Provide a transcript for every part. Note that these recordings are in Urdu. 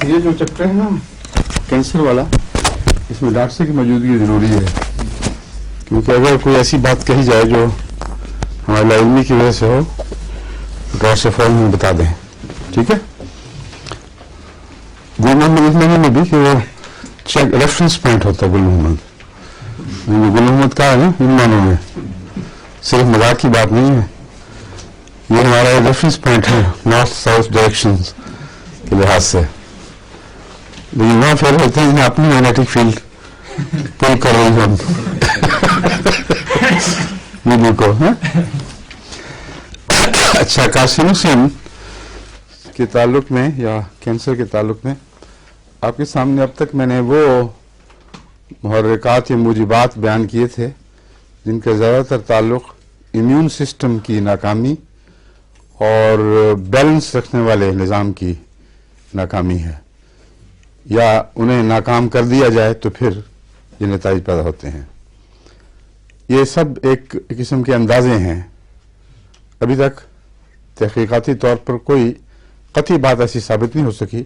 یہ جو چیپٹر ہے نا کینسر والا، اس میں ڈاکٹر کی موجودگی ضروری ہے، کیونکہ اگر کوئی ایسی بات کہی جائے جو ہماری لاعلمی کی وجہ سے ہو تو ڈاکٹر سے فوراً ہمیں بتا دیں. ٹھیک ہے. گل محمد اس معنی میں بھی کہ وہ چیک ریفرنس پوائنٹ ہوتا ہے. گل محمد کا ہے نا ان معنوں میں، صرف مذاق کی بات نہیں ہے، یہ ہمارا ریفرنس پوائنٹ ہے نارتھ ساؤتھ ڈائریکشن کے لحاظ سے. لیکن وہاں پھر ہوتے ہیں اپنی میگنیٹک فیلڈ پل کر رہی ہم بیبی کو. اچھا، کارسینوسن کے تعلق میں یا کینسر کے تعلق میں آپ کے سامنے اب تک میں نے وہ محرکات یا موجبات بیان کیے تھے جن کا زیادہ تر تعلق امیون سسٹم کی ناکامی اور بیلنس رکھنے والے نظام کی ناکامی ہے، یا انہیں ناکام کر دیا جائے تو پھر یہ نتائج پیدا ہوتے ہیں. یہ سب ایک قسم کے اندازے ہیں. ابھی تک تحقیقاتی طور پر کوئی قطعی بات ایسی ثابت نہیں ہو سکی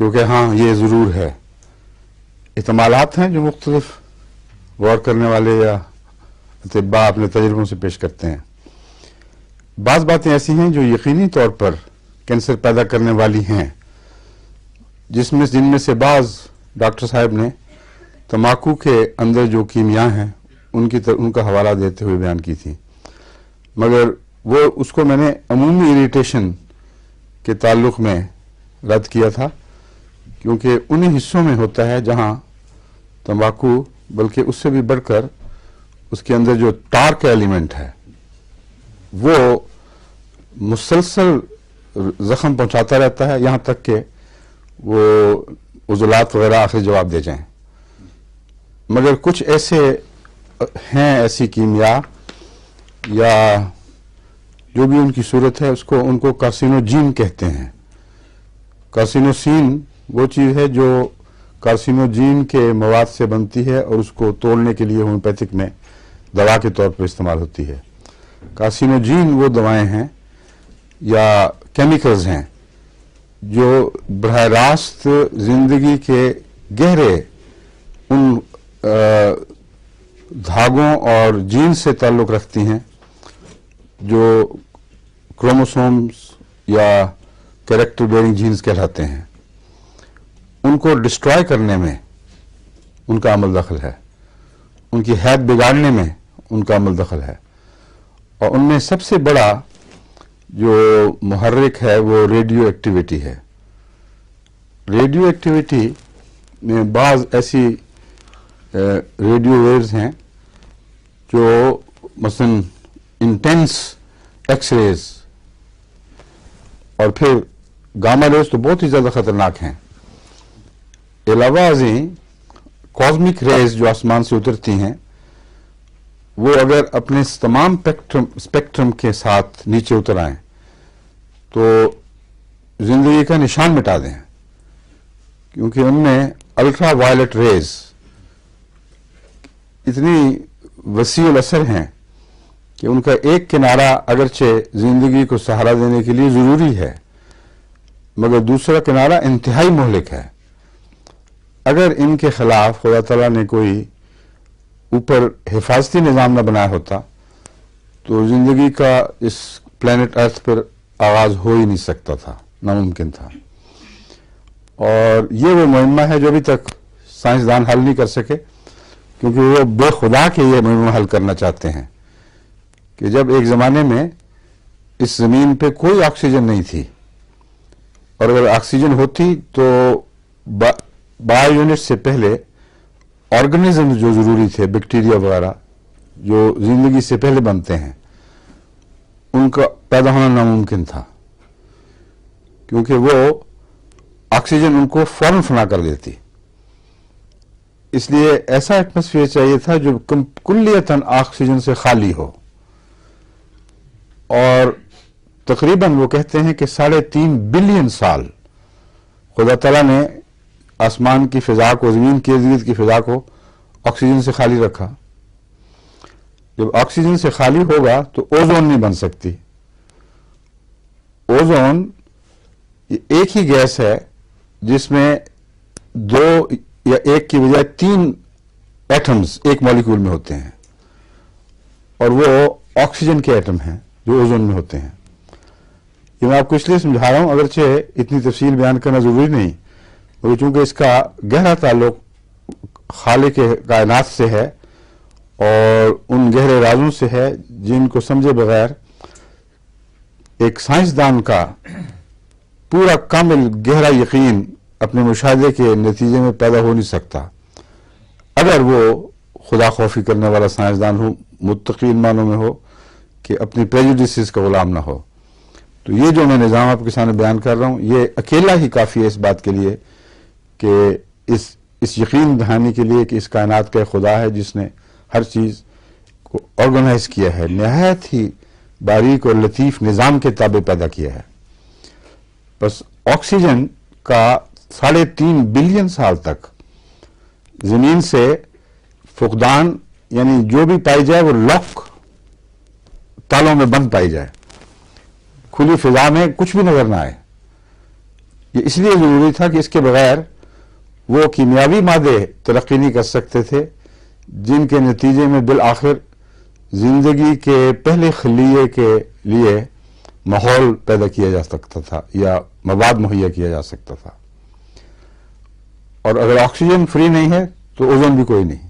کیونکہ ہاں یہ ضرور ہے. احتمالات ہیں جو مختلف غور کرنے والے یا اطباء اپنے تجربوں سے پیش کرتے ہیں. بعض باتیں ایسی ہیں جو یقینی طور پر کینسر پیدا کرنے والی ہیں، جن میں سے بعض ڈاکٹر صاحب نے تمباکو کے اندر جو کیمیا ہیں ان کا حوالہ دیتے ہوئے بیان کی تھی، مگر وہ اس کو میں نے عمومی اریٹیشن کے تعلق میں رد کیا تھا، کیونکہ انہی حصوں میں ہوتا ہے جہاں تمباکو، بلکہ اس سے بھی بڑھ کر اس کے اندر جو ٹارک ایلیمنٹ ہے وہ مسلسل زخم پہنچاتا رہتا ہے یہاں تک کہ وہ عضلات وغیرہ آخر جواب دے جائیں. مگر کچھ ایسے ہیں، ایسی کیمیا یا جو بھی ان کی صورت ہے ان کو کارسینوجین کہتے ہیں. کارسینوسین وہ چیز ہے جو کارسینوجین کے مواد سے بنتی ہے اور اس کو توڑنے کے لیے ہومیوپیتھک میں دوا کے طور پر استعمال ہوتی ہے. کارسینوجین وہ دوائیں ہیں یا کیمیکلز ہیں جو براہ راست زندگی کے گہرے ان دھاگوں اور جین سے تعلق رکھتی ہیں جو کروموسومز یا کیریکٹر بیئرنگ جینز کہلاتے ہیں. ان کو ڈسٹرائے کرنے میں ان کا عمل دخل ہے، ان کی حیت بگاڑنے میں ان کا عمل دخل ہے، اور ان میں سب سے بڑا جو محرک ہے وہ ریڈیو ایکٹیویٹی ہے. ریڈیو ایکٹیویٹی میں بعض ایسی ریڈیو ویوز ہیں جو مثلا انٹینس ایکس ریز اور پھر گاما ریز تو بہت ہی زیادہ خطرناک ہیں. علاوہ ازیں کاسمک ریز جو آسمان سے اترتی ہیں وہ اگر اپنے تمام اسپیکٹرم کے ساتھ نیچے اتر آئیں تو زندگی کا نشان مٹا دیں، کیونکہ ان میں الٹرا وائلٹ ریز اتنی وسیع الاثر ہیں کہ ان کا ایک کنارہ اگرچہ زندگی کو سہارا دینے کے لیے ضروری ہے مگر دوسرا کنارہ انتہائی مہلک ہے. اگر ان کے خلاف خدا تعالیٰ نے کوئی اوپر حفاظتی نظام نہ بنایا ہوتا تو زندگی کا اس پلانٹ ارتھ پر آغاز ہو ہی نہیں سکتا تھا، ناممکن تھا. اور یہ وہ معمہ ہے جو ابھی تک سائنسدان حل نہیں کر سکے، کیونکہ وہ بے خدا کے یہ معمہ حل کرنا چاہتے ہیں کہ جب ایک زمانے میں اس زمین پہ کوئی آکسیجن نہیں تھی، اور اگر آکسیجن ہوتی تو بایو یونٹ سے پہلے آرگنزم جو ضروری تھے، بیکٹیریا وغیرہ جو زندگی سے پہلے بنتے ہیں، ان کا پیدا ہونا ناممکن تھا، کیونکہ وہ آکسیجن ان کو فوراً فنا کر دیتی. اس لیے ایسا ایٹماسفیئر چاہیے تھا جو کلیتاً آکسیجن سے خالی ہو. اور تقریباً وہ کہتے ہیں کہ 3.5 بلین سال خدا تعالیٰ نے آسمان کی فضا کو، زمین کے ارد گرد کی فضا کو آکسیجن سے خالی رکھا. جب آکسیجن سے خالی ہوگا تو اوزون نہیں بن سکتی. اوزون ایک ہی گیس ہے جس میں 2 یا 1 کی بجائے 3 ایٹمز ایک مالیکول میں ہوتے ہیں، اور وہ آکسیجن کے ایٹم ہیں جو اوزون میں ہوتے ہیں. یہ میں آپ کو اس لیے سمجھا رہا ہوں، اگرچہ اتنی تفصیل بیان کرنا ضروری نہیں، مگر چونکہ اس کا گہرا تعلق خالق کائنات سے ہے اور ان گہرے رازوں سے ہے جن کو سمجھے بغیر ایک سائنسدان کا پورا کامل گہرا یقین اپنے مشاہدے کے نتیجے میں پیدا ہو نہیں سکتا، اگر وہ خدا خوفی کرنے والا سائنسدان ہو، متقی معنوں میں ہو کہ اپنی پریجوڈیسز کا غلام نہ ہو. تو یہ جو میں نظام آپ کے سامنے بیان کر رہا ہوں، یہ اکیلا ہی کافی ہے اس بات کے لیے کہ اس یقین دہانی کے لیے کہ اس کائنات کا خدا ہے جس نے ہر چیز کو آرگنائز کیا ہے، نہایت ہی باریک اور لطیف نظام کے تابع پیدا کیا ہے. بس آکسیجن کا 3.5 بلین سال تک زمین سے فقدان، یعنی جو بھی پائی جائے وہ لاک تالوں میں بند پائی جائے، کھلی فضا میں کچھ بھی نظر نہ آئے. یہ اس لیے ضروری تھا کہ اس کے بغیر وہ کیمیاوی مادے ترقی نہیں کر سکتے تھے جن کے نتیجے میں بالآخر زندگی کے پہلے خلیے کے لیے ماحول پیدا کیا جا سکتا تھا یا مواد مہیا کیا جا سکتا تھا. اور اگر آکسیجن فری نہیں ہے تو اوزون بھی کوئی نہیں.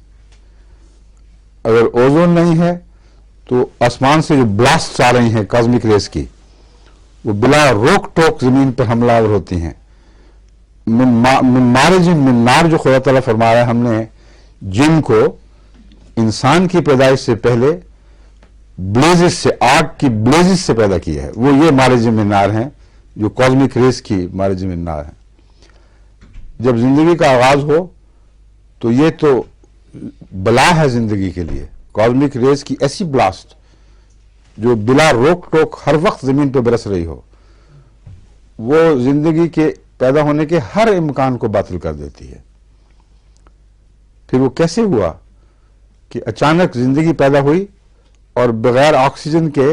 اگر اوزون نہیں ہے تو آسمان سے جو بلاسٹ آ رہی ہیں کازمک ریز کی، وہ بلا روک ٹوک زمین پر حملہ آور ہوتی ہیں. مارج من نار جو خدا تعالیٰ فرما رہا ہے، ہم نے جن کو انسان کی پیدائش سے پہلے بلیزز سے، آگ کی بلیزز سے پیدا کیا ہے، وہ یہ مارج من نار ہیں جو کازمک ریز کی مارج من نار ہیں. جب زندگی کا آغاز ہو تو یہ تو بلا ہے زندگی کے لیے، کازمک ریز کی ایسی بلاسٹ جو بلا روک ٹوک ہر وقت زمین پہ برس رہی ہو، وہ زندگی کے پیدا ہونے کے ہر امکان کو باطل کر دیتی ہے. پھر وہ کیسے ہوا کہ اچانک زندگی پیدا ہوئی اور بغیر آکسیجن کے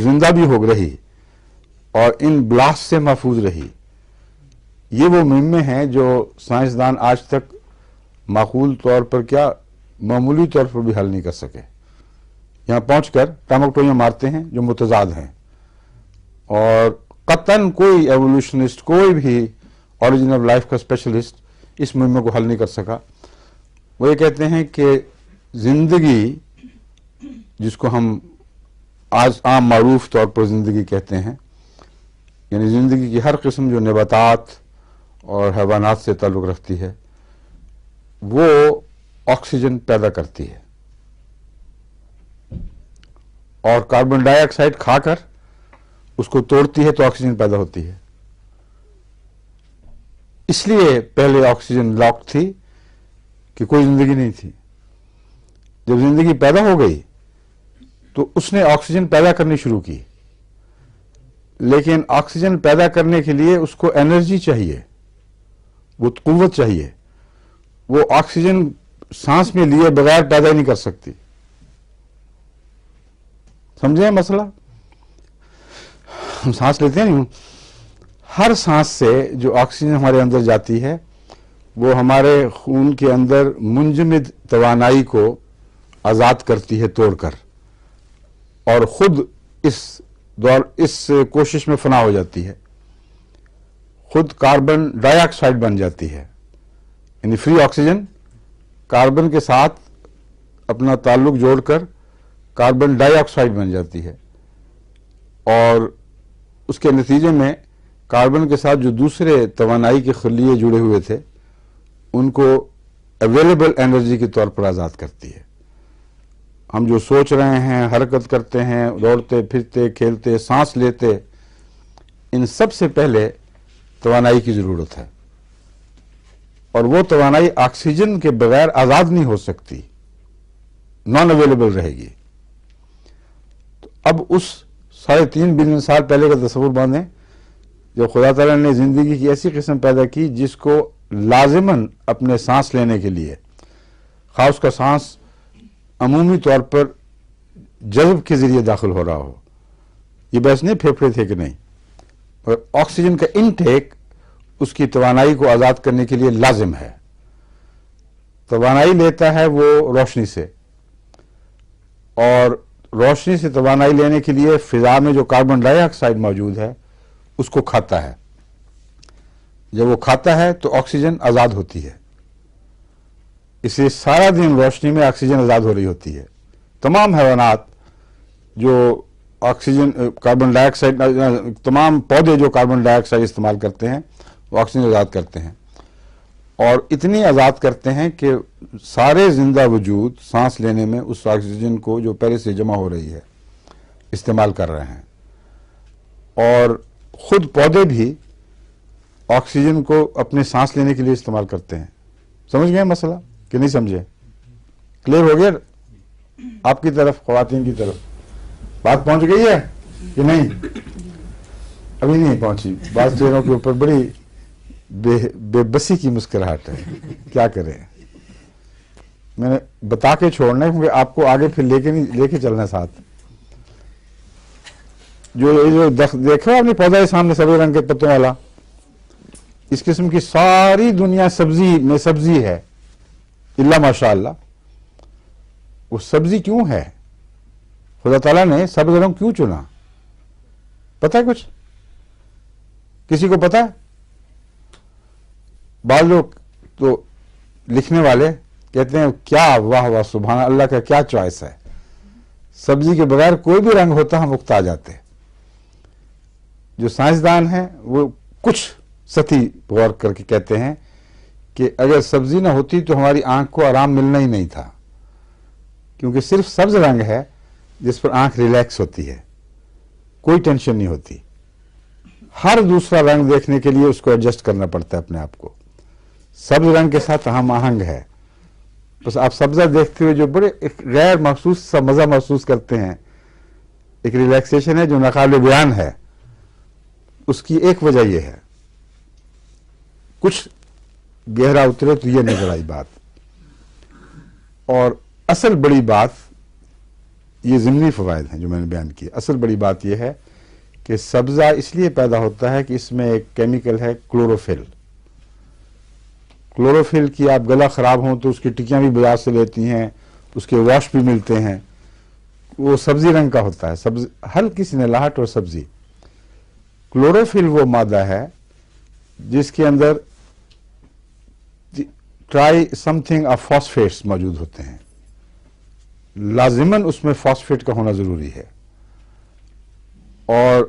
زندہ بھی ہو رہی اور ان بلاسٹ سے محفوظ رہی. یہ وہ مہمیں ہیں جو سائنسدان آج تک معقول طور پر کیا معمولی طور پر بھی حل نہیں کر سکے. یہاں پہنچ کر ٹامکٹویاں مارتے ہیں جو متضاد ہیں، اور قطعاً کوئی ایوولوشنسٹ، کوئی بھی اوریجن آف لائف کا اسپیشلسٹ اس مہمے کو حل نہیں کر سکا. وہ یہ کہتے ہیں کہ زندگی، جس کو ہم آج عام معروف طور پر زندگی کہتے ہیں، یعنی زندگی کی ہر قسم جو نباتات اور حیوانات سے تعلق رکھتی ہے، وہ آکسیجن پیدا کرتی ہے اور کاربن ڈائی آکسائڈ کھا کر اس کو توڑتی ہے تو آکسیجن پیدا ہوتی ہے. اس لیے پہلے آکسیجن لاک تھی کہ کوئی زندگی نہیں تھی. جب زندگی پیدا ہو گئی تو اس نے آکسیجن پیدا کرنی شروع کی، لیکن آکسیجن پیدا کرنے کے لیے اس کو انرجی چاہیے، وہ قوت چاہیے. وہ آکسیجن سانس میں لیے بغیر پیدا ہی نہیں کر سکتی. سمجھیں مسئلہ؟ ہم سانس لیتے ہیں، ہر سانس سے جو آکسیجن ہمارے اندر جاتی ہے وہ ہمارے خون کے اندر منجمد توانائی کو آزاد کرتی ہے توڑ کر، اور خود اس کوشش میں فنا ہو جاتی ہے، خود کاربن ڈائی آکسائڈ بن جاتی ہے. یعنی فری آکسیجن کاربن کے ساتھ اپنا تعلق جوڑ کر کاربن ڈائی آکسائڈ بن جاتی ہے، اور اس کے نتیجے میں کاربن کے ساتھ جو دوسرے توانائی کے خلیے جڑے ہوئے تھے ان کو اویلیبل انرجی کے طور پر آزاد کرتی ہے. ہم جو سوچ رہے ہیں، حرکت کرتے ہیں، دوڑتے پھرتے کھیلتے سانس لیتے، ان سب سے پہلے توانائی کی ضرورت ہے، اور وہ توانائی آکسیجن کے بغیر آزاد نہیں ہو سکتی، نان اویلیبل رہے گی. تو اب اس 3.5 بلین سال پہلے کا تصور باندھیں جب خدا تعالیٰ نے زندگی کی ایسی قسم پیدا کی جس کو لازماً اپنے سانس لینے کے لیے، خاص اس کا سانس عمومی طور پر جذب کے ذریعے داخل ہو رہا ہو، یہ بحث نہیں پھیپھڑے تھے کہ نہیں، اور آکسیجن کا انٹیک اس کی توانائی کو آزاد کرنے کے لیے لازم ہے. توانائی لیتا ہے وہ روشنی سے، اور روشنی سے توانائی لینے کے لیے فضا میں جو کاربن ڈائی آکسائڈ موجود ہے اس کو کھاتا ہے. جب وہ کھاتا ہے تو آکسیجن آزاد ہوتی ہے. اس لیے سارا دن روشنی میں آکسیجن آزاد ہو رہی ہوتی ہے. تمام حیوانات جو آکسیجن کاربن ڈائی آکسائڈ، تمام پودے جو کاربن ڈائی آکسائڈ استعمال کرتے ہیں وہ آکسیجن آزاد کرتے ہیں، اور اتنی آزاد کرتے ہیں کہ سارے زندہ وجود سانس لینے میں اس آکسیجن کو جو پہلے سے جمع ہو رہی ہے استعمال کر رہے ہیں. اور خود پودے بھی آکسیجن کو اپنے سانس لینے کے لیے استعمال کرتے ہیں. سمجھ گئے مسئلہ کہ نہیں سمجھے؟ کلیئر ہو گیا آپ کی طرف، خواتین کی طرف بات پہنچ گئی ہے کہ نہیں؟ ابھی نہیں پہنچی. بعض چہروں کے اوپر بڑی بے بسی کی مسکراہٹ ہے. کیا کریں، میں نے بتا کے چھوڑنا ہے کیونکہ آپ کو آگے پھر لے کے چلنا ساتھ. جو دیکھا آپ نے پودا ہے سامنے سبز رنگ کے پتوں والا، اس قسم کی ساری دنیا سبزی میں سبزی ہے الا ماشاء اللہ. وہ سبزی کیوں ہے؟ خدا تعالیٰ نے سبز رنگ کیوں چنا؟ پتہ ہے کچھ؟ کسی کو پتہ ہے؟ بعض لوگ تو لکھنے والے کہتے ہیں کیا واہ واہ سبحان اللہ کا کیا چوائس ہے، سبزی کے بغیر کوئی بھی رنگ ہوتا ہم اکتا جاتے. جو سائنسدان ہیں وہ کچھ سطحی غور کر کے کہتے ہیں کہ اگر سبزی نہ ہوتی تو ہماری آنکھ کو آرام ملنا ہی نہیں تھا، کیونکہ صرف سبز رنگ ہے جس پر آنکھ ریلیکس ہوتی ہے، کوئی ٹینشن نہیں ہوتی. ہر دوسرا رنگ دیکھنے کے لیے اس کو ایڈجسٹ کرنا پڑتا ہے اپنے آپ کو. سبز رنگ کے ساتھ ہم آہنگ ہے. بس آپ سبزہ دیکھتے ہوئے جو بڑے ایک غیر محسوس سا مزہ محسوس کرتے ہیں، ایک ریلیکسیشن ہے جو ناقابل بیان ہے. اس کی ایک وجہ یہ ہے، کچھ گہرا اترے تو یہ نظر آئی بات. اور اصل بڑی بات، یہ ضمنی فوائد ہیں جو میں نے بیان کیے. اصل بڑی بات یہ ہے کہ سبزہ اس لیے پیدا ہوتا ہے کہ اس میں ایک کیمیکل ہے کلوروفل. کلوروفل کی آپ گلا خراب ہوں تو اس کی ٹکیاں بھی بازار سے لیتی ہیں، اس کے واش بھی ملتے ہیں. وہ سبزی رنگ کا ہوتا ہے، سبزی ہلکی سی نلاہٹ اور سبزی. کلوروفل وہ مادہ ہے جس کے اندر ٹرائی سم تھنگ آف فاسفیٹس موجود ہوتے ہیں. لازماً اس میں فاسفیٹ کا ہونا ضروری ہے، اور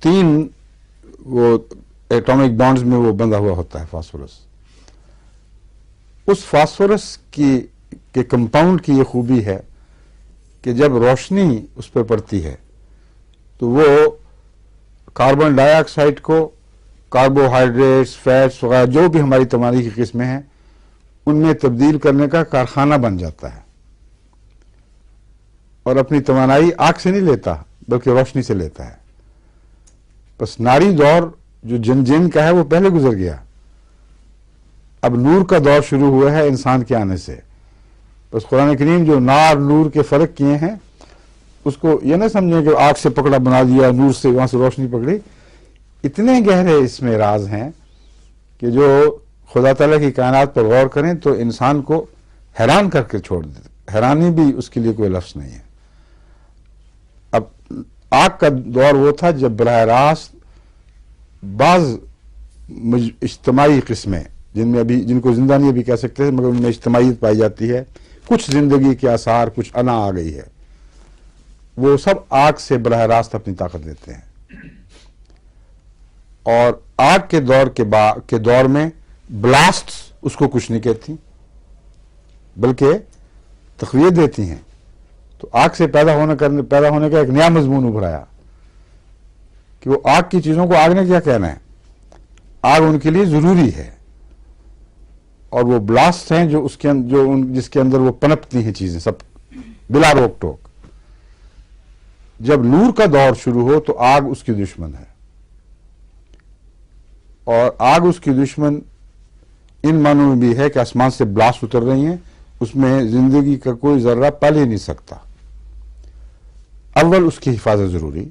3 وہ ایٹامک بانڈز میں وہ بندھا ہوا ہوتا ہے فاسفورس. اس فاسفورس کے کمپاؤنڈ کی یہ خوبی ہے کہ جب روشنی اس پہ پڑتی ہے تو وہ کاربن ڈائی آکسائڈ کو کاربوہائیڈریٹس، فیٹس وغیرہ جو بھی ہماری توانائی کی قسمیں ہیں ان میں تبدیل کرنے کا کارخانہ بن جاتا ہے. اور اپنی توانائی آگ سے نہیں لیتا بلکہ روشنی سے لیتا ہے. بس ناری دور جو جن کا ہے وہ پہلے گزر گیا. اب نور کا دور شروع ہوا ہے انسان کے آنے سے. بس قرآن کریم جو نار نور کے فرق کیے ہیں اس کو یہ نہ سمجھیں کہ آگ سے پکڑا بنا دیا، نور سے وہاں سے روشنی پکڑی. اتنے گہرے اس میں راز ہیں کہ جو خدا تعالیٰ کی کائنات پر غور کریں تو انسان کو حیران کر کے چھوڑ دیتے. حیرانی بھی اس کے لیے کوئی لفظ نہیں ہے. اب آگ کا دور وہ تھا جب براہ راست بعض اجتماعی قسمیں جن کو زندہ نہیں بھی کہہ سکتے ہیں مگر ان میں اجتماعیت پائی جاتی ہے، کچھ زندگی کے آثار، کچھ انا آ گئی ہے، وہ سب آگ سے براہ راست اپنی طاقت دیتے ہیں. اور آگ کے دور میں بلاسٹ اس کو کچھ نہیں کہتی بلکہ تقویت دیتی ہیں. تو آگ سے پیدا ہونے کا ایک نیا مضمون ابھرایا کہ وہ آگ کی چیزوں کو آگ نے کیا کہنا ہے. آگ ان کے لیے ضروری ہے، اور وہ بلاسٹ ہیں جس کے اندر وہ پنپتی ہیں چیزیں سب بلا روک ٹوک. جب نور کا دور شروع ہو تو آگ اس کی دشمن ہے، اور آگ اس کی دشمن ان معنوں میں بھی ہے کہ آسمان سے بلاسٹ اتر رہی ہیں، اس میں زندگی کا کوئی ذرہ پال ہی نہیں سکتا. اول اس کی حفاظت ضروری.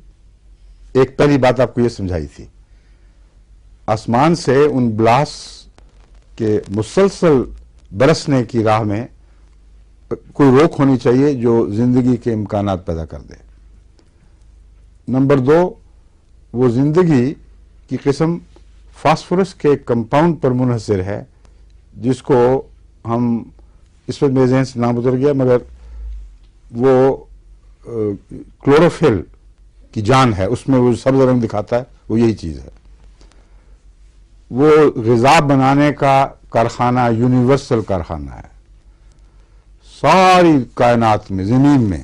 ایک پہلی بات آپ کو یہ سمجھائی تھی. آسمان سے ان بلاس کے مسلسل برسنے کی راہ میں کوئی روک ہونی چاہیے جو زندگی کے امکانات پیدا کر دے. نمبر 2، وہ زندگی کی قسم فاسفورس کے کمپاؤنڈ پر منحصر ہے، جس کو ہم، اس وقت میرے ذہن سے نام اتر گیا، مگر وہ کلوروفل کی جان ہے، اس میں وہ سبز رنگ دکھاتا ہے، وہ یہی چیز ہے. وہ غذا بنانے کا کارخانہ یونیورسل کارخانہ ہے. ساری کائنات میں، زمین میں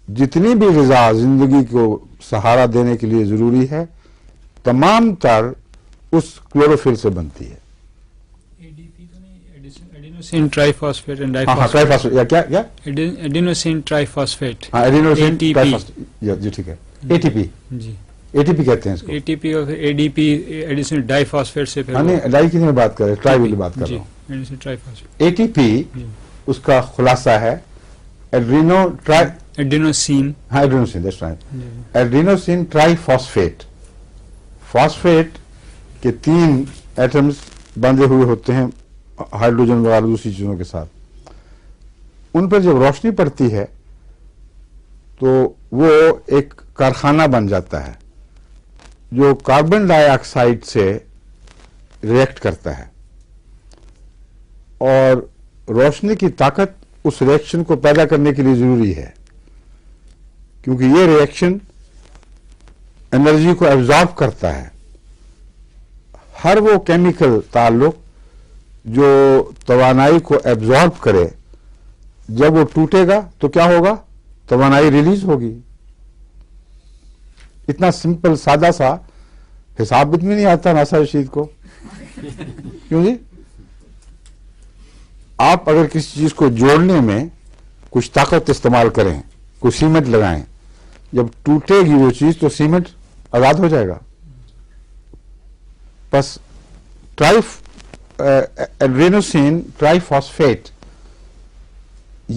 جتنی بھی غذا زندگی کو سہارا دینے کے لیے ضروری ہے، تمام تر اس کلوروفل سے بنتی ہے. ایڈینوسین ٹرائی فاسفیٹ اینڈ یا کیا ایڈینوسین ٹرائی فاسفیٹ. ایڈینوسین ٹرائی فاسفیٹ، جی ٹھیک ہے، اے ٹی پی. جی اے ٹی پی کہتے ہیں اس کو. اے ٹی پی اور اے ڈی پی ایڈینوسین ڈائی فاسفیٹ سے. نہیں، ڈائی کی نہیں بات کر رہے، ٹرائی والی بات کر رہا ہوں. Adenosine triphosphate. A T P اس کا خلاصہ ہے ایڈینوسین. ہاں، adenosine, that's right. Adenosine triphosphate. Phosphate کے 3 ایٹمز بندھے ہوئے ہوتے ہیں ہائیڈروجن وغیرہ دوسری چیزوں کے ساتھ. ان پر جب روشنی پڑتی ہے تو وہ ایک کارخانہ بن جاتا ہے جو کاربن ڈائی آکسائڈ سے ریئیکٹ کرتا ہے، اور روشنی کی طاقت اس ریئیکشن کو پیدا کرنے کے لیے ضروری ہے، کیونکہ یہ ریئیکشن انرجی کو ایبزارب کرتا ہے. ہر وہ کیمیکل تعلق جو توانائی کو ایبزارب کرے، جب وہ ٹوٹے گا تو کیا ہوگا؟ توانائی ریلیز ہوگی. اتنا سمپل سادہ سا حساب بھی نہیں آتا ناصر رشید کو. کیوں جی؟ آپ اگر کسی چیز کو جوڑنے میں کچھ طاقت استعمال کریں، کوئی سیمنٹ لگائیں، جب ٹوٹے گی وہ چیز تو سیمنٹ آزاد ہو جائے گا. بس ایڈرینوسین ٹرائی فاسفیٹ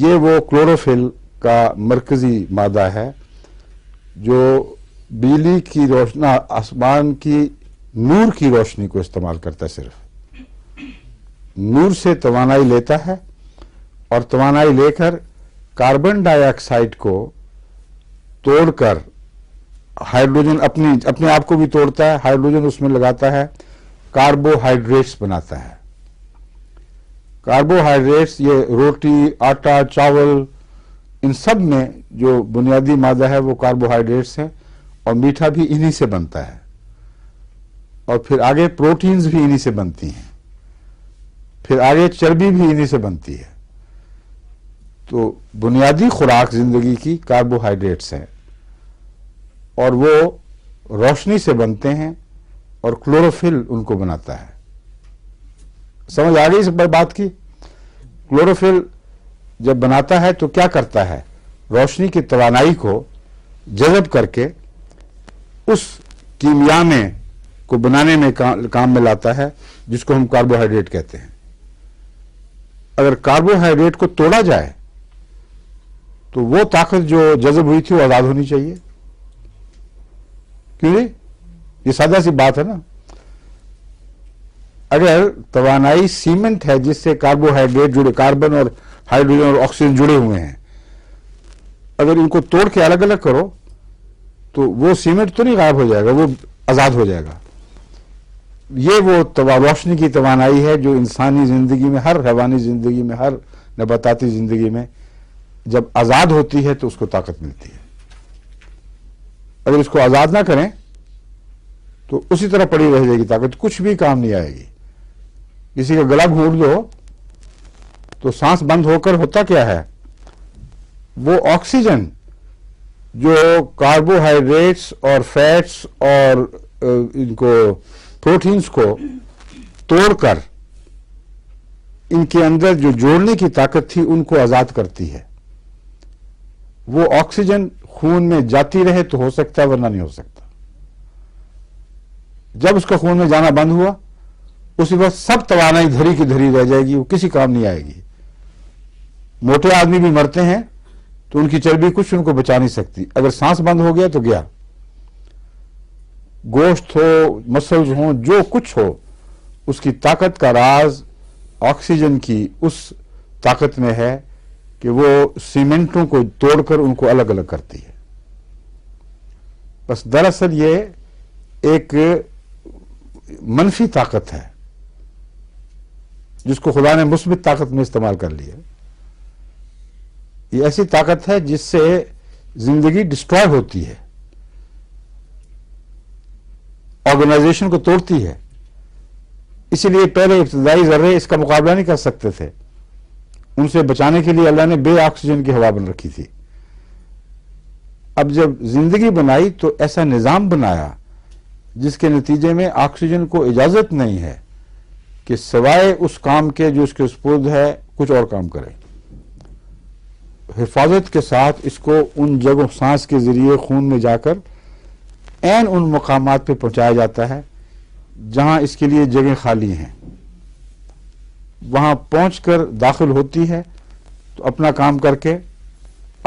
یہ وہ کلوروفل کا مرکزی مادہ ہے جو بجلی کی روشنی، آسمان کی نور کی روشنی کو استعمال کرتا ہے. صرف نور سے توانائی لیتا ہے، اور توانائی لے کر کاربن ڈائی آکسائڈ کو توڑ کر ہائیڈروجن اپنے آپ کو بھی توڑتا ہے، ہائیڈروجن اس میں لگاتا ہے، کاربوہائیڈریٹس بناتا ہے. کاربوہائیڈریٹس یہ روٹی، آٹا، چاول، ان سب میں جو بنیادی مادہ ہے وہ کاربوہائیڈریٹس ہیں، اور میٹھا بھی انہی سے بنتا ہے، اور پھر آگے پروٹینز بھی انہی سے بنتی ہیں، پھر آگے چربی بھی انہی سے بنتی ہے. تو بنیادی خوراک زندگی کی کاربوہائیڈریٹس ہیں، اور وہ روشنی سے بنتے ہیں، اور کلوروفل ان کو بناتا ہے. سمجھ آ گئی اس بات کی؟ کلوروفل جب بناتا ہے تو کیا کرتا ہے؟ روشنی کی توانائی کو جذب کر کے اس کیمیا میں کو بنانے میں کام میں لاتا ہے، جس کو ہم کاربوہائیڈریٹ کہتے ہیں. اگر کاربوہائیڈریٹ کو توڑا جائے تو وہ طاقت جو جذب ہوئی تھی وہ آزاد ہونی چاہیے. کیوں جی؟ یہ سادہ سی بات ہے نا. اگر توانائی سیمنٹ ہے جس سے کاربوہائیڈریٹ جڑے، کاربن اور ہائیڈروجن اور آکسیجن جڑے ہوئے ہیں، اگر ان کو توڑ کے الگ الگ کرو تو وہ سیمنٹ تو نہیں غائب ہو جائے گا، وہ آزاد ہو جائے گا. یہ وہ روشنی کی توانائی ہے جو انسانی زندگی میں، ہر حیوانی زندگی میں، ہر نباتاتی زندگی میں جب آزاد ہوتی ہے تو اس کو طاقت ملتی ہے. اگر اس کو آزاد نہ کریں تو اسی طرح پڑی رہ جائے گی طاقت، کچھ بھی کام نہیں آئے گی. کسی کا گلا گھونٹ دو تو سانس بند ہو کر ہوتا کیا ہے؟ وہ آکسیجن جو کاربوہائیڈریٹس اور فیٹس اور ان کو پروٹینز کو توڑ کر ان کے اندر جو جوڑنے کی طاقت تھی ان کو آزاد کرتی ہے. وہ آکسیجن خون میں جاتی رہے تو ہو سکتا ہے، ورنہ نہیں ہو سکتا. جب اس کا خون میں جانا بند ہوا اسی وقت سب توانائی دھری کی دھری رہ جائے گی، وہ کسی کام نہیں آئے گی. موٹے آدمی بھی مرتے ہیں تو ان کی چربی کچھ ان کو بچا نہیں سکتی. اگر سانس بند ہو گیا تو گیا. گوشت ہو، مسلز ہوں، جو کچھ ہو، اس کی طاقت کا راز آکسیجن کی اس طاقت میں ہے کہ وہ سیمنٹوں کو توڑ کر ان کو الگ الگ کرتی ہے. بس دراصل یہ ایک منفی طاقت ہے جس کو خدا نے مثبت طاقت میں استعمال کر لیا. یہ ایسی طاقت ہے جس سے زندگی ڈسٹرائے ہوتی ہے، آرگنائزیشن کو توڑتی ہے. اسی لیے پہلے ابتدائی ذرے اس کا مقابلہ نہیں کر سکتے تھے. ان سے بچانے کے لیے اللہ نے بے آکسیجن کی ہوا بن رکھی تھی. اب جب زندگی بنائی تو ایسا نظام بنایا جس کے نتیجے میں آکسیجن کو اجازت نہیں ہے کہ سوائے اس کام کے جو اس کے سپرد ہے کچھ اور کام کرے. حفاظت کے ساتھ اس کو ان جگہوں سانس کے ذریعے خون میں جا کر عین ان مقامات پہ پہنچایا جاتا ہے جہاں اس کے لیے جگہیں خالی ہیں. وہاں پہنچ کر داخل ہوتی ہے تو اپنا کام کر کے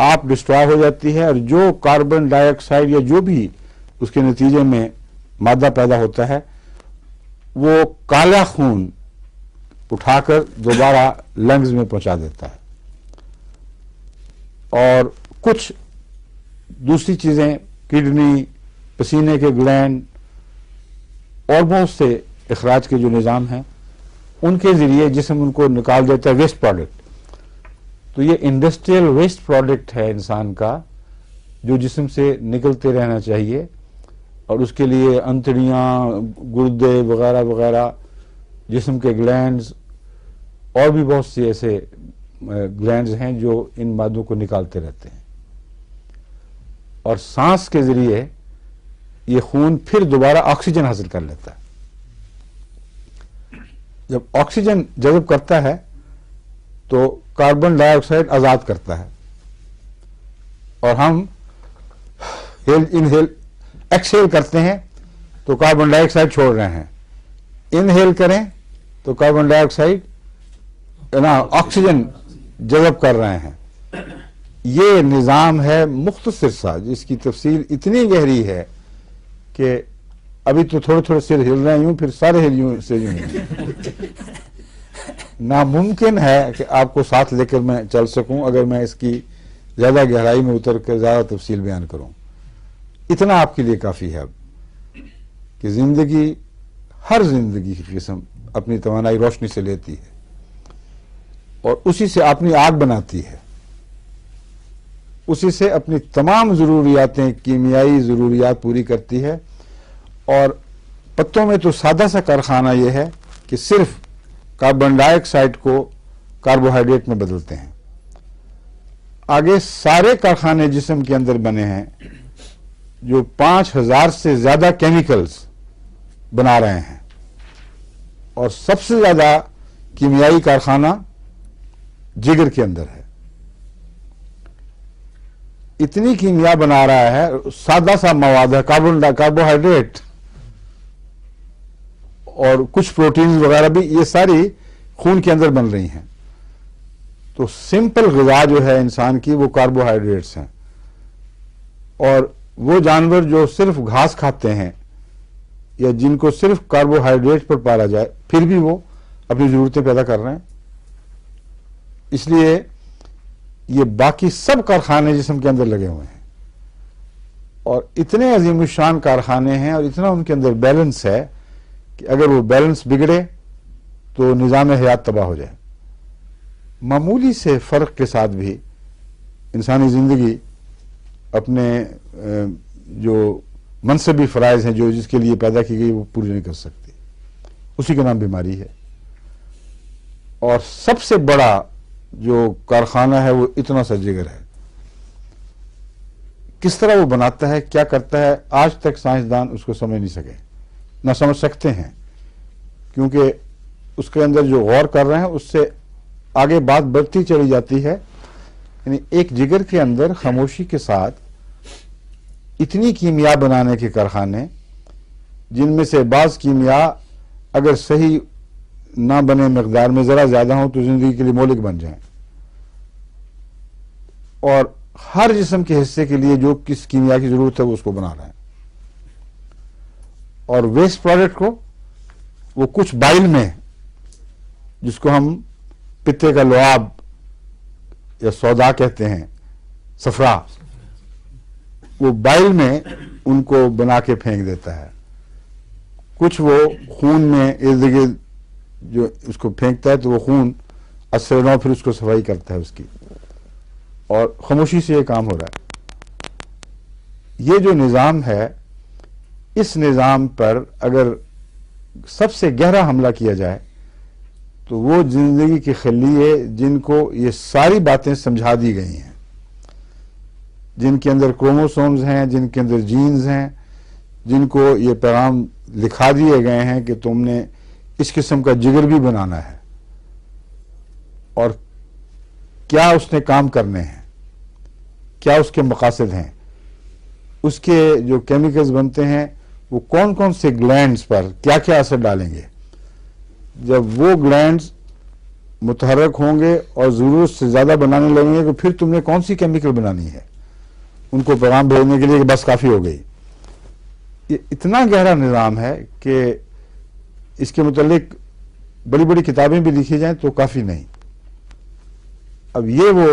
آپ ڈسٹرائے ہو جاتی ہے، اور جو کاربن ڈائی آکسائڈ یا جو بھی اس کے نتیجے میں مادہ پیدا ہوتا ہے وہ کالا خون اٹھا کر دوبارہ لنگز میں پہنچا دیتا ہے. اور کچھ دوسری چیزیں، کڈنی، پسینے کے گلینڈ اور بہت سے اخراج کے جو نظام ہیں ان کے ذریعے جسم ان کو نکال دیتا ہے ویسٹ پروڈکٹ. تو یہ انڈسٹریل ویسٹ پروڈکٹ ہے انسان کا جو جسم سے نکلتے رہنا چاہیے، اور اس کے لیے انتڑیاں، گردے وغیرہ وغیرہ، جسم کے گلینڈز اور بھی بہت سے ایسے گلینڈز ہیں جو ان مادوں کو نکالتے رہتے ہیں. اور سانس کے ذریعے یہ خون پھر دوبارہ آکسیجن حاصل کر لیتا ہے. جب آکسیجن جذب کرتا ہے تو کاربن ڈائی آکسائڈ آزاد کرتا ہے، اور ہم ایکسہیل کرتے ہیں تو کاربن ڈائی آکسائڈ چھوڑ رہے ہیں. انہیل کریں تو کاربن ڈائی آکسائڈ آکسیجن جذب کر رہے ہیں. یہ نظام ہے مختصر سا جس کی تفصیل اتنی گہری ہے کہ ابھی تو تھوڑے تھوڑے سر ہل رہے ہوں، پھر سارے ہل یوں سے یوں. ناممکن ہے کہ آپ کو ساتھ لے کر میں چل سکوں اگر میں اس کی زیادہ گہرائی میں اتر کر زیادہ تفصیل بیان کروں. اتنا آپ کے لیے کافی ہے اب کہ زندگی، ہر زندگی کی قسم اپنی توانائی روشنی سے لیتی ہے اور اسی سے اپنی آگ بناتی ہے، اسی سے اپنی تمام ضروریاتیں، کیمیائی ضروریات پوری کرتی ہے. اور پتوں میں تو سادہ سا کارخانہ یہ ہے کہ صرف کاربن ڈائی آکسائڈ کو کاربوہائیڈریٹ میں بدلتے ہیں. آگے سارے کارخانے جسم کے اندر بنے ہیں جو 5000 سے زیادہ کیمیکلز بنا رہے ہیں، اور سب سے زیادہ کیمیائی کارخانہ جگر کے اندر ہے. اتنی کیمیا بنا رہا ہے، سادہ سا مواد ہے، کاربوہائیڈریٹ اور کچھ پروٹینز وغیرہ بھی، یہ ساری خون کے اندر بن رہی ہیں. تو سمپل غذا جو ہے انسان کی وہ کاربوہائیڈریٹس ہیں. اور وہ جانور جو صرف گھاس کھاتے ہیں یا جن کو صرف کاربوہائیڈریٹ پر پالا جائے پھر بھی وہ اپنی ضرورتیں پیدا کر رہے ہیں. اس لیے یہ باقی سب کارخانے جسم کے اندر لگے ہوئے ہیں، اور اتنے عظیم الشان کارخانے ہیں اور اتنا ان کے اندر بیلنس ہے کہ اگر وہ بیلنس بگڑے تو نظام حیات تباہ ہو جائے. معمولی سے فرق کے ساتھ بھی انسانی زندگی اپنے جو منصبی فرائض ہیں جو جس کے لیے پیدا کی گئی وہ پوری نہیں کر سکتی. اسی کا نام بیماری ہے. اور سب سے بڑا جو کارخانہ ہے وہ اتنا سا جگر ہے. کس طرح وہ بناتا ہے، کیا کرتا ہے، آج تک سائنسدان اس کو سمجھ نہیں سکے، نہ سمجھ سکتے ہیں، کیونکہ اس کے اندر جو غور کر رہے ہیں اس سے آگے بات بڑھتی چلی جاتی ہے. یعنی ایک جگر کے اندر خاموشی کے ساتھ اتنی کیمیا بنانے کے کارخانے جن میں سے بعض کیمیا اگر صحیح نہ بنے مقدار میں ذرا زیادہ ہوں تو زندگی کے لیے مہلک بن جائیں. اور ہر جسم کے حصے کے لیے جو کس کیمیا کی ضرورت ہے وہ اس کو بنا رہے ہیں. اور ویسٹ پروڈکٹ کو وہ کچھ بائل میں، جس کو ہم پتے کا لعاب یا سودا کہتے ہیں، صفرا، وہ بائل میں ان کو بنا کے پھینک دیتا ہے. کچھ وہ خون میں ارد گرد جو اس کو پھینکتا ہے، تو وہ خون اثر نو پھر اس کو صفائی کرتا ہے اس کی، اور خاموشی سے یہ کام ہو رہا ہے. یہ جو نظام ہے، اس نظام پر اگر سب سے گہرا حملہ کیا جائے تو وہ زندگی کی خلیے جن کو یہ ساری باتیں سمجھا دی گئی ہیں، جن کے اندر کروموسومز ہیں، جن کے اندر جینز ہیں، جن کو یہ پیغام لکھا دیے گئے ہیں کہ تم نے اس قسم کا جگر بھی بنانا ہے، اور کیا اس نے کام کرنے ہیں، کیا اس کے مقاصد ہیں، اس کے جو کیمیکلز بنتے ہیں وہ کون کون سے گلینڈز پر کیا کیا اثر ڈالیں گے. جب وہ گلینڈز متحرک ہوں گے اور ضرورت سے زیادہ بنانے لگیں گے، تو پھر تم نے کون سی کیمیکل بنانی ہے ان کو پیغام بھیجنے کے لیے کہ بس کافی ہو گئی. یہ اتنا گہرا نظام ہے کہ اس کے متعلق بڑی بڑی کتابیں بھی لکھی جائیں تو کافی نہیں. اب یہ وہ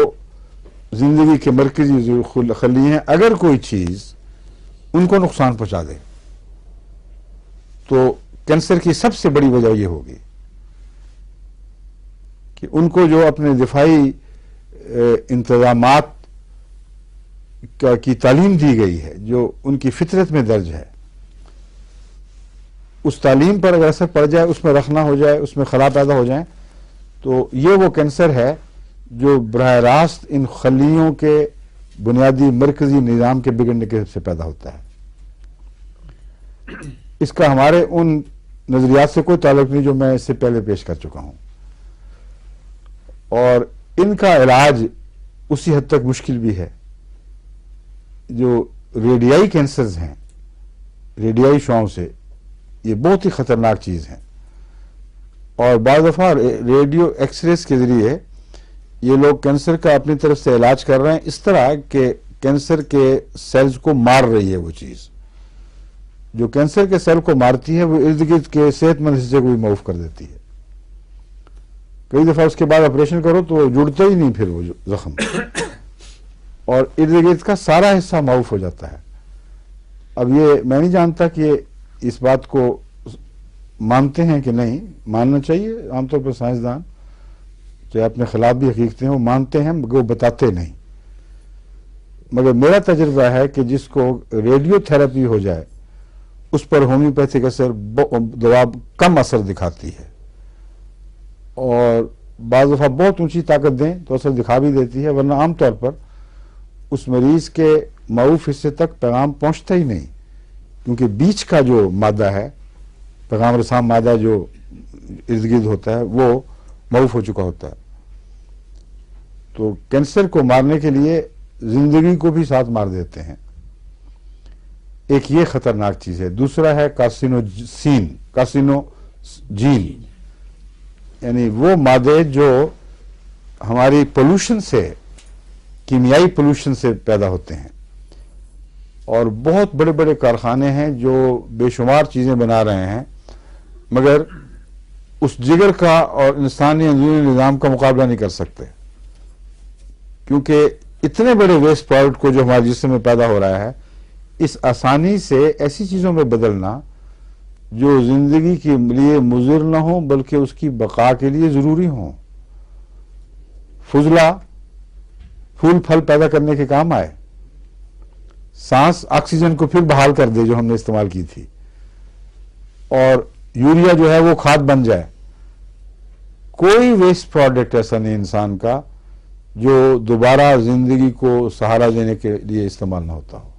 زندگی کے مرکزی جو خلی ہیں، اگر کوئی چیز ان کو نقصان پہنچا دے تو کینسر کی سب سے بڑی وجہ یہ ہوگی کہ ان کو جو اپنے دفاعی انتظامات کی تعلیم دی گئی ہے، جو ان کی فطرت میں درج ہے، اس تعلیم پر اگر اثر پڑ جائے، اس میں رخنا ہو جائے، اس میں خلا پیدا ہو جائیں، تو یہ وہ کینسر ہے جو براہ راست ان خلیوں کے بنیادی مرکزی نظام کے بگڑنے کے سے پیدا ہوتا ہے. اس کا ہمارے ان نظریات سے کوئی تعلق نہیں جو میں اس سے پہلے پیش کر چکا ہوں، اور ان کا علاج اسی حد تک مشکل بھی ہے. جو ریڈیائی کینسرز ہیں، ریڈیائی شعاؤں سے، یہ بہت ہی خطرناک چیز ہے، اور بعض دفعہ ریڈیو ایکس ریز کے ذریعے یہ لوگ کینسر کا اپنی طرف سے علاج کر رہے ہیں اس طرح کہ کینسر کے سیلز کو مار رہی ہے. وہ چیز جو کینسر کے سیل کو مارتی ہے وہ ارد گرد کے صحت مند حصے کو بھی معاف کر دیتی ہے. کئی دفعہ اس کے بعد آپریشن کرو تو وہ جڑتا ہی نہیں پھر وہ زخم، اور ارد گرد کا سارا حصہ معاف ہو جاتا ہے. اب یہ میں نہیں جانتا کہ اس بات کو مانتے ہیں کہ نہیں. ماننا چاہیے. عام طور پر سائنسدان چاہے اپنے خلاف بھی حقیقتیں ہیں، وہ مانتے ہیں مگر وہ بتاتے نہیں. مگر میرا تجربہ ہے کہ جس کو ریڈیو تھراپی ہو جائے اس پر ہومیوپیتھک اثر دوا کم اثر دکھاتی ہے، اور بعض دفعہ بہت اونچی طاقت دیں تو اثر دکھا بھی دیتی ہے، ورنہ عام طور پر اس مریض کے معاف حصے تک پیغام پہنچتا ہی نہیں، کیونکہ بیچ کا جو مادہ ہے، پیغام رساں مادہ جو ارد گرد ہوتا ہے، وہ معاف ہو چکا ہوتا ہے. تو کینسر کو مارنے کے لیے زندگی کو بھی ساتھ مار دیتے ہیں. ایک یہ خطرناک چیز ہے. دوسرا ہے کارسینوجین، یعنی وہ مادے جو ہماری پولوشن سے، کیمیائی پولوشن سے پیدا ہوتے ہیں، اور بہت بڑے بڑے کارخانے ہیں جو بے شمار چیزیں بنا رہے ہیں، مگر اس جگر کا اور انسانی اندرونی نظام کا مقابلہ نہیں کر سکتے، کیونکہ اتنے بڑے ویسٹ پروڈکٹ کو جو ہمارے جسم میں پیدا ہو رہا ہے، اس آسانی سے ایسی چیزوں میں بدلنا جو زندگی کے لیے مضر نہ ہوں بلکہ اس کی بقا کے لیے ضروری ہوں. فضلہ پھول پھل پیدا کرنے کے کام آئے، سانس آکسیجن کو پھر بحال کر دے جو ہم نے استعمال کی تھی، اور یوریا جو ہے وہ کھاد بن جائے. کوئی ویسٹ پروڈکٹ ایسا نہیں انسان کا جو دوبارہ زندگی کو سہارا دینے کے لیے استعمال نہ ہوتا ہو.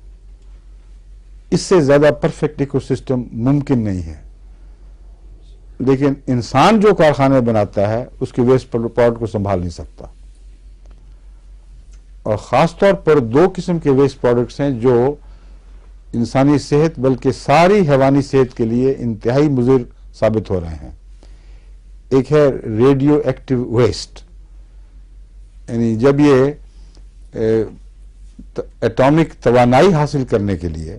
اس سے زیادہ پرفیکٹ ایکو سسٹم ممکن نہیں ہے. لیکن انسان جو کارخانے بناتا ہے اس کے ویسٹ پروڈکٹ کو سنبھال نہیں سکتا. اور خاص طور پر دو قسم کے ویسٹ پروڈکٹس ہیں جو انسانی صحت بلکہ ساری حیوانی صحت کے لیے انتہائی مضر ثابت ہو رہے ہیں. ایک ہے ریڈیو ایکٹیو ویسٹ، یعنی جب یہ ایٹامک توانائی حاصل کرنے کے لیے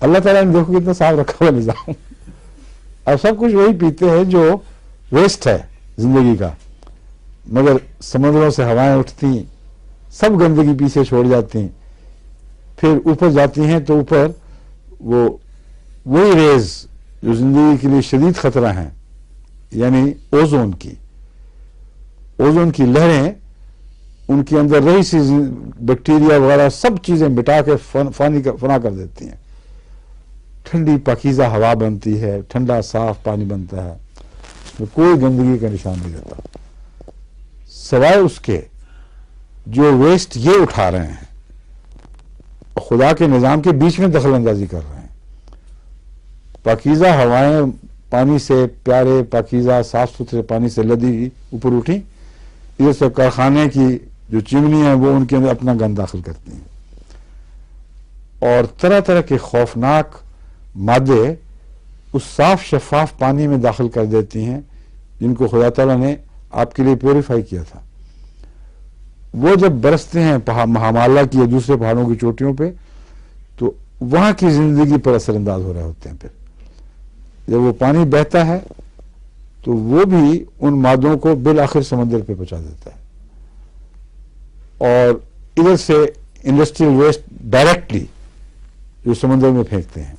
اللہ تعالیٰ نے دیکھو کتنا صاف رکھا ہوا نظام. اب سب کچھ وہی پیتے ہیں جو ویسٹ ہے زندگی کا، مگر سمندروں سے ہوائیں اٹھتی، سب گندگی پیچھے چھوڑ جاتی، پھر اوپر جاتی ہیں تو اوپر وہی ریز جو زندگی کے لیے شدید خطرہ ہیں، یعنی اوزون کی لہریں، ان کے اندر رہی سی بیکٹیریا وغیرہ سب چیزیں مٹا کے فنا کر دیتی ہیں. ٹھنڈی پاکیزہ ہوا بنتی ہے، ٹھنڈا صاف پانی بنتا ہے، اس میں کوئی گندگی کا نشان نہیں رہتا، سوائے اس کے جو ویسٹ یہ اٹھا رہے ہیں، خدا کے نظام کے بیچ میں دخل اندازی کر رہے ہیں. پاکیزہ ہوائیں پانی سے، پیارے پاکیزہ صاف ستھرے پانی سے لدی ہوئی اوپر اٹھی، ادھر سے کارخانے کی جو چمنی ہیں وہ ان کے اندر اپنا گند داخل کرتی ہیں، اور طرح طرح کے خوفناک مادے اس صاف شفاف پانی میں داخل کر دیتی ہیں جن کو خدا تعالیٰ نے آپ کے لیے پیوریفائی کیا تھا. وہ جب برستے ہیں مہامالا کی یا دوسرے پہاڑوں کی چوٹیوں پہ تو وہاں کی زندگی پر اثر انداز ہو رہے ہوتے ہیں. پھر جب وہ پانی بہتا ہے تو وہ بھی ان مادوں کو بالآخر سمندر پہ پہنچا دیتا ہے، اور ادھر سے انڈسٹریل ویسٹ ڈائریکٹلی جو سمندر میں پھینکتے ہیں.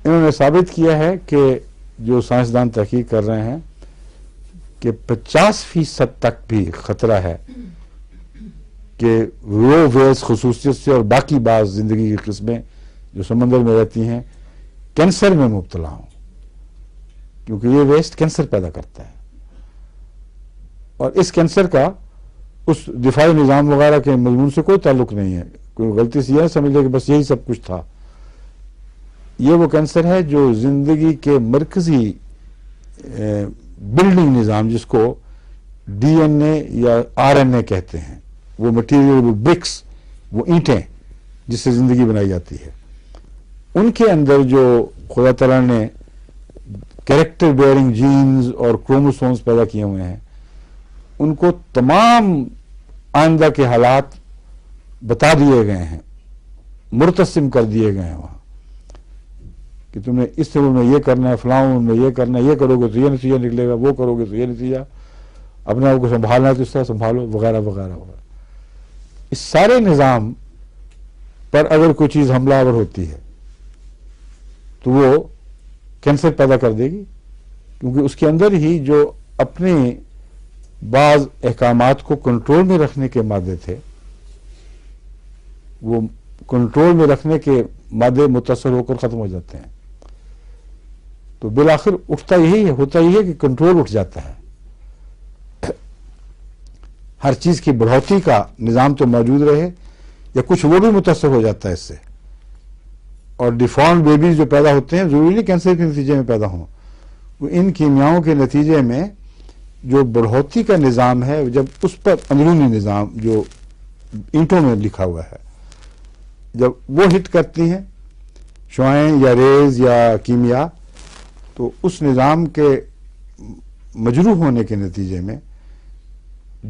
انہوں نے ثابت کیا ہے کہ جو سائنسدان تحقیق کر رہے ہیں کہ 50% تک بھی خطرہ ہے کہ وہ ویلز خصوصیت سے اور باقی بعض زندگی کی قسمیں جو سمندر میں رہتی ہیں کینسر میں مبتلا ہوں، کیونکہ یہ ویسٹ کینسر پیدا کرتا ہے. اور اس کینسر کا اس دفاعی نظام وغیرہ کے مضمون سے کوئی تعلق نہیں ہے. کوئی غلطی سے یہ سمجھ لے کہ بس یہی سب کچھ تھا. یہ وہ کینسر ہے جو زندگی کے مرکزی بلڈنگ نظام، جس کو ڈی این اے یا آر این اے کہتے ہیں، وہ مٹیریل، وہ برکس، وہ اینٹیں جس سے زندگی بنائی جاتی ہے، ان کے اندر جو خدا تعالیٰ نے کیریکٹر بیئرنگ جینز اور کروموسومز پیدا کیے ہوئے ہیں، ان کو تمام آئندہ کے حالات بتا دیے گئے ہیں، مرتسم کر دیے گئے ہیں وہاں کہ تم نے اس طرح میں یہ کرنا ہے، فلاں میں یہ کرنا ہے، یہ کرو گے تو یہ نتیجہ نکلے گا، وہ کرو گے تو یہ نتیجہ، اپنے آپ کو سنبھالنا ہے تو اس طرح سنبھالو، وغیرہ وغیرہ وغیرہ. اس سارے نظام پر اگر کوئی چیز حملہ آور ہوتی ہے تو وہ کینسر پیدا کر دے گی، کیونکہ اس کے اندر ہی جو اپنے بعض احکامات کو کنٹرول میں رکھنے کے مادے تھے، وہ کنٹرول میں رکھنے کے مادے متاثر ہو کر ختم ہو جاتے ہیں. تو بالآخر ہوتا یہی ہے کہ کنٹرول اٹھ جاتا ہے. ہر چیز کی بڑھوتی کا نظام تو موجود رہے، یا کچھ وہ بھی متاثر ہو جاتا ہے اس سے. اور ڈیفارم بیبیز جو پیدا ہوتے ہیں ضروری نہیں کینسر کے نتیجے میں پیدا ہوں، وہ ان کیمیاؤں کے نتیجے میں جو بڑھوتی کا نظام ہے، جب اس پر اندرونی نظام جو اینٹوں میں لکھا ہوا ہے، جب وہ ہٹ کرتی ہیں شعاعیں یا ریز یا کیمیا، تو اس نظام کے مجروح ہونے کے نتیجے میں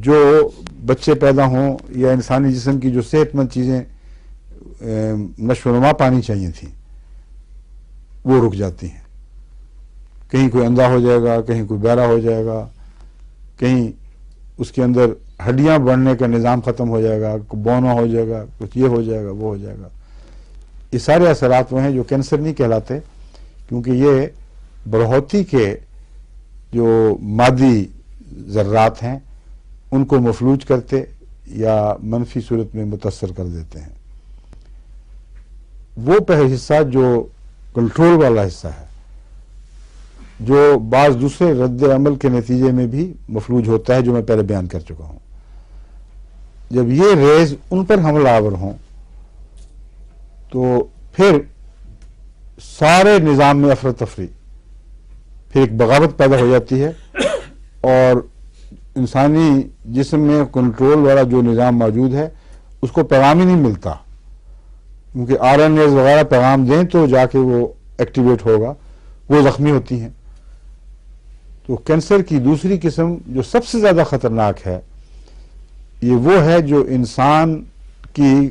جو بچے پیدا ہوں یا انسانی جسم کی جو صحت مند چیزیں نشو و نما پانی چاہیے تھیں، وہ رک جاتی ہیں. کہیں کوئی اندھا ہو جائے گا، کہیں کوئی بہرا ہو جائے گا، کہیں اس کے اندر ہڈیاں بڑھنے کا نظام ختم ہو جائے گا، بونا ہو جائے گا، کچھ یہ ہو جائے گا، وہ ہو جائے گا. یہ سارے اثرات وہ ہیں جو کینسر نہیں کہلاتے، کیونکہ یہ بڑھوتی کے جو مادی ذرات ہیں ان کو مفلوج کرتے یا منفی صورت میں متاثر کر دیتے ہیں. وہ پہلا حصہ جو کنٹرول والا حصہ ہے، جو بعض دوسرے رد عمل کے نتیجے میں بھی مفلوج ہوتا ہے، جو میں پہلے بیان کر چکا ہوں. جب یہ ریز ان پر حملہ آور ہوں تو پھر سارے نظام میں افراتفری، پھر ایک بغاوت پیدا ہو جاتی ہے، اور انسانی جسم میں کنٹرول والا جو نظام موجود ہے اس کو پیغام ہی نہیں ملتا، کیونکہ آر این ایز وغیرہ پیغام دیں تو جا کے وہ ایکٹیویٹ ہوگا، وہ زخمی ہوتی ہیں. تو کینسر کی دوسری قسم جو سب سے زیادہ خطرناک ہے، یہ وہ ہے جو انسان کی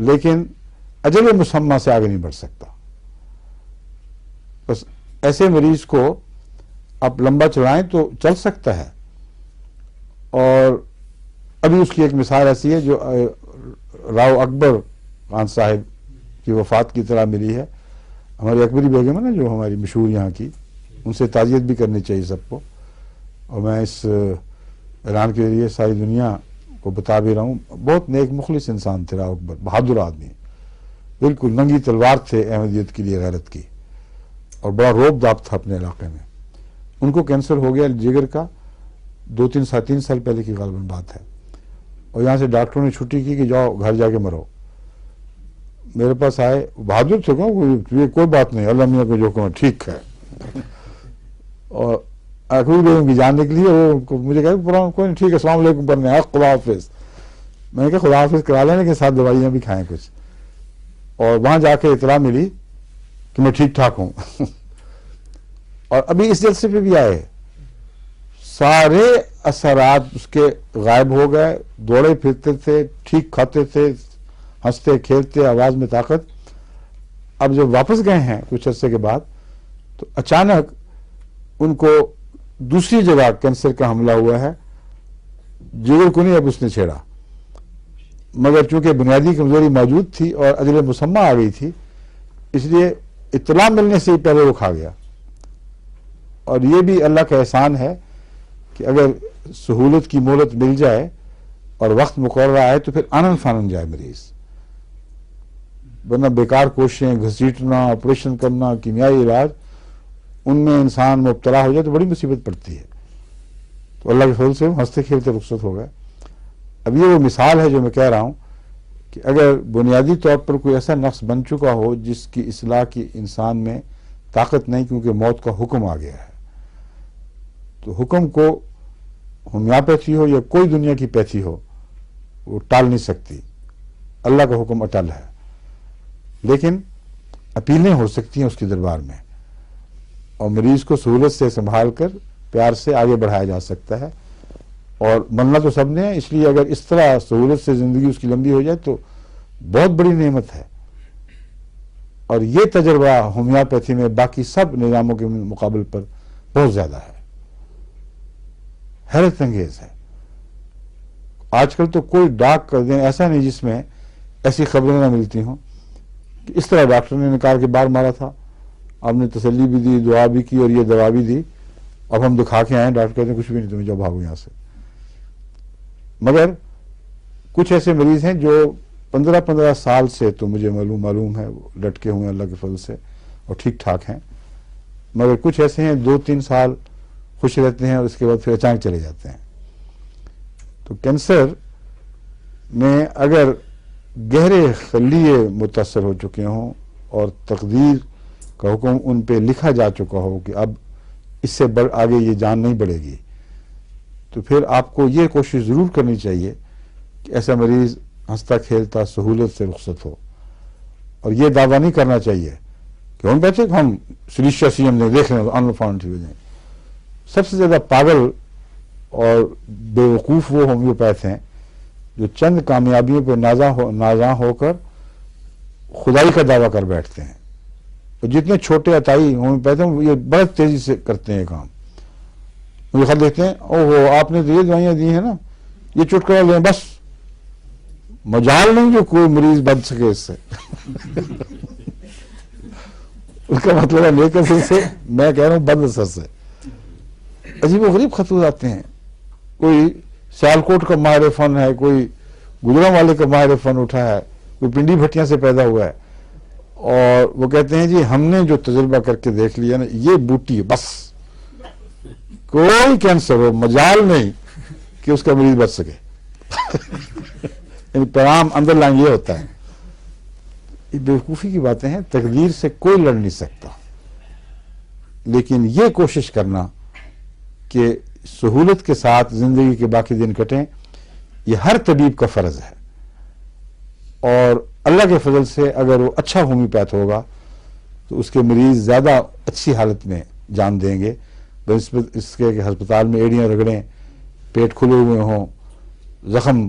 لیکن اجل مسمہ سے آگے نہیں بڑھ سکتا. بس ایسے مریض کو آپ لمبا چلائیں تو چل سکتا ہے. اور ابھی اس کی ایک مثال ایسی ہے جو راؤ اکبر خان صاحب کی وفات کی اطلاع ملی ہے. ہماری اکبری بیگم ہے نا جو ہماری مشہور یہاں کی، ان سے تعزیت بھی کرنی چاہیے سب کو. اور میں اس اعلان کے ذریعے ساری دنیا کو بتا بھی رہا ہوں، بہت نیک مخلص انسان تھے راؤ اکبر، بہادر آدمی، بالکل ننگی تلوار تھے احمدیت کے لیے، غیرت کی، اور بڑا روب داب تھا اپنے علاقے میں. ان کو کینسر ہو گیا جگر کا، 3 سال پہلے کی غالباً بات ہے. اور یہاں سے ڈاکٹروں نے چھٹی کی کہ جاؤ گھر جا کے مرو. میرے پاس آئے، بہادر تھے، یہ کوئی بات نہیں، اللہ میاں کو جو کہوں ٹھیک ہے. اور اکبر بیگم کی جان نکلی ہے، وہ مجھے کہا کوئی نہیں ٹھیک ہے، السلام علیکم پڑھنے آئے، خدا حافظ. میں نے کہا خدا حافظ کرا لیں لیکن ساتھ دوائیاں بھی کھائیں کچھ. اور وہاں جا کے اطلاع ملی کہ میں ٹھیک ٹھاک ہوں. اور ابھی اس جلسے پہ بھی آئے، سارے اثرات اس کے غائب ہو گئے، دوڑے پھرتے تھے، ٹھیک کھاتے تھے، ہنستے کھیلتے، آواز میں طاقت. اب جب واپس گئے ہیں کچھ عرصے کے بعد تو اچانک ان کو دوسری جگہ کینسر کا حملہ ہوا ہے. جگر کو نہیں اب اس نے چھیڑا، مگر چونکہ بنیادی کمزوری موجود تھی اور اجل مسمہ آ گئی تھی، اس لیے اطلاع ملنے سے ہی پہلے وہ کھا گیا. اور یہ بھی اللہ کا احسان ہے کہ اگر سہولت کی مہلت مل جائے اور وقت مقررہ آئے تو پھر آنن فانن جائے مریض، ورنہ بیکار کوششیں، گھسیٹنا، آپریشن کرنا، کیمیائی علاج، ان میں انسان مبتلا ہو جائے تو بڑی مصیبت پڑتی ہے. تو اللہ کے فضل سے ہنستے کھیلتے رخصت ہو گئے. اب یہ وہ مثال ہے جو میں کہہ رہا ہوں کہ اگر بنیادی طور پر کوئی ایسا نقص بن چکا ہو جس کی اصلاح کی انسان میں طاقت نہیں کیونکہ موت کا حکم آ گیا ہے، تو حکم کو ہومیوپیتھی ہو یا کوئی دنیا کی پیتھی ہو وہ ٹال نہیں سکتی. اللہ کا حکم اٹل ہے، لیکن اپیلیں ہو سکتی ہیں اس کے دربار میں، اور مریض کو سہولت سے سنبھال کر پیار سے آگے بڑھایا جا سکتا ہے. اور مرنا تو سب نے ہے، اس لیے اگر اس طرح سہولت سے زندگی اس کی لمبی ہو جائے تو بہت بڑی نعمت ہے. اور یہ تجربہ ہومیوپیتھی میں باقی سب نظاموں کے مقابل پر بہت زیادہ ہے، حیرت انگیز ہے. آج کل تو کوئی ڈاک کر دیں ایسا نہیں جس میں ایسی خبریں نہ ملتی ہوں کہ اس طرح ڈاکٹر نے نکال کے باہر مارا تھا، آپ نے تسلی بھی دی، دعا بھی کی اور یہ دوا بھی دی، اب ہم دکھا کے آئے. ڈاکٹر کہتے ہیں کچھ بھی نہیں، تمہیں جاؤ بھاگو یہاں سے. مگر کچھ ایسے مریض ہیں جو 15 سال سے تو مجھے معلوم ہے وہ لٹکے ہوئے ہیں اللہ کے فضل سے اور ٹھیک ٹھاک ہیں. مگر کچھ ایسے ہیں 2-3 سال خوش رہتے ہیں اور اس کے بعد پھر اچانک چلے جاتے ہیں. تو کینسر میں اگر گہرے خلیے متاثر ہو چکے ہوں اور تقدیر کا حکم ان پہ لکھا جا چکا ہو کہ اب اس سے آگے یہ جان نہیں بڑھے گی، تو پھر آپ کو یہ کوشش ضرور کرنی چاہیے کہ ایسا مریض ہنستا کھیلتا سہولت سے رخصت ہو. اور یہ دعویٰ نہیں کرنا چاہیے کہ ہم بیٹھے ہم سلیشیا سی ہم نے دیکھ رہے ہیں آن فانٹ ہو جائیں. سب سے زیادہ پاگل اور بے وقوف وہ ہومیوپیتھ ہیں جو چند کامیابیوں پہ نازاں ہو کر خدائی کا دعویٰ کر بیٹھتے ہیں. اور جتنے چھوٹے عطائی ہومیوپیتھ ہیں یہ بڑے تیزی سے کرتے ہیں کام. مجھے خیال دیکھتے ہیں اوہ آپ نے تو یہ دوائیاں دی ہیں نا، یہ چٹکلا لیں بس، مجال نہیں جو کوئی مریض بچ سکے اس سے. اس کا مطلب ہے نیک اثر سے، میں کہہ رہا ہوں بد اثر سے. عجیب و غریب خطوط آتے ہیں. کوئی سیالکوٹ کا ماہر فن ہے، کوئی گجرانوالے کا ماہر فن اٹھا ہے، کوئی پنڈی بھٹیاں سے پیدا ہوا ہے، اور وہ کہتے ہیں جی ہم نے جو تجربہ کر کے دیکھ لیا نا یہ بوٹی ہے بس، کوئی کینسر ہو مجال نہیں کہ اس کا مریض بچ سکے. یعنی پیغام اندر لائن یہ ہوتا ہے. یہ بیوقوفی کی باتیں ہیں، تقدیر سے کوئی لڑ نہیں سکتا. لیکن یہ کوشش کرنا کہ سہولت کے ساتھ زندگی کے باقی دن کٹیں، یہ ہر طبیب کا فرض ہے. اور اللہ کے فضل سے اگر وہ اچھا ہومیوپیتھ ہوگا تو اس کے مریض زیادہ اچھی حالت میں جان دیں گے بنسبت اس کے کہ ہسپتال میں ایڑیاں رگڑیں، پیٹ کھلے ہوئے ہوں، زخم